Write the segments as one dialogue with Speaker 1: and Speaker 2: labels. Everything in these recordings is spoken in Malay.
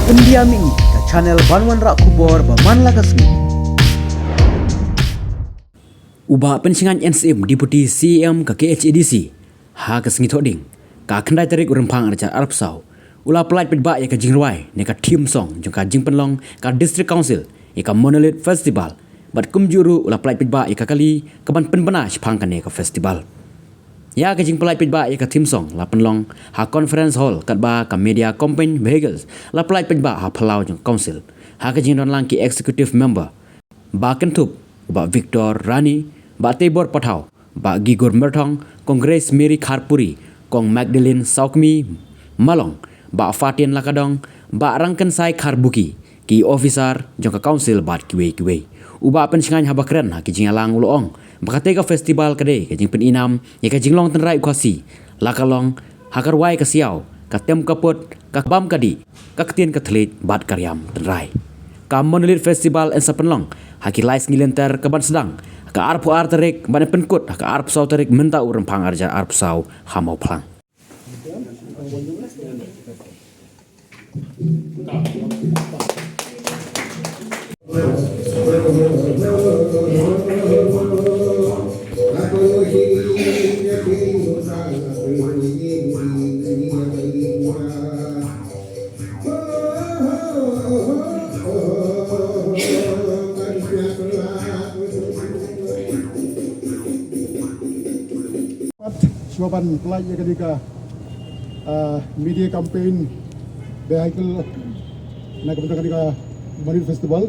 Speaker 1: Pendiami ke channel Banwan Rak Kubor Baman Lakasmi. Ubah pensingan NCM Deputy CM ke KHADC ha ke sengi thoding ka khandai tarik urempang arjar arpsau ula pelait pedba ya ka jingruai ne ka team song jong ka jingpenlong ka district council ya ka monolith festival bat kumjuru ula pelait pedba ya ka kali ka ban penbana chpang ka ne ka festival ya ka jing pelait pedba ya ka team song la penlong ha conference hall kat ba ka media campaign vehicles la pelait pedba ha phalau jong council ha ka jing don lang ki executive member ba kentup ba Victor Rani ba Tebor Pathau ba Gigor Merthong Congress Mary Kharpuri kong Magdalene Saukmi Malong ba Fatien Lakadong ba Rangken Sai Kharbuki ki officer jong ka council bat kiwe uba pensingan habakren ha ki jingalang uloong bakate ka festival kade ka jing peninam ya ka jinglong tenrai kwasi lakalong hakarwai ka siau ka tem kaput ka bam kadi ka ketien ka thlet bat karyam tenrai ka monolith festival en sapenlong hakilais ngilenter ka ban sedang ka arpu arterik ban penkut ka arp sau tarik menta urang phang arja arp sau hamau phang
Speaker 2: Suapan pelajak ketika media campaign vehicle nak kebetulan ketika Marine Festival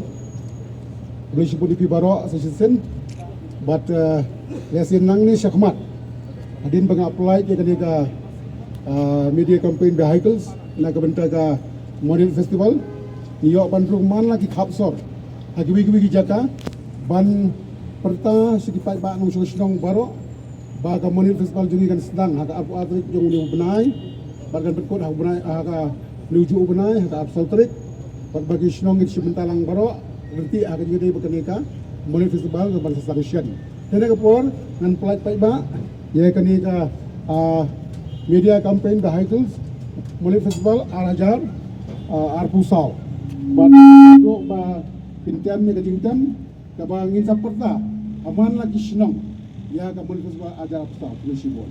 Speaker 2: boleh sebut di Pibaro season but lesin nang ni syakmat adin bang apply ketika media campaign vehicles nak kebetulan ke Marine Festival niok bandung man lagi kapsor lagi wigi jaka ban perta sedikit bak nung sunong baro baga Monolith Festival jungi kan sedang haka apu atrik jong ni benai bagan berkot hak benai haka nuju benai haka apsal trik bagi snong it simentalang baro berarti haka jadi bekeneka Monolith Festival ke bangsa sanction dan kapor ngan pelat pai ba ya kenika media campaign vehicles Monolith Festival arajar arpusau ba ba pintian ni kajingtan ka bangin sa perta aman lagi snong ya kamu itu semua ajar apa polisi bol.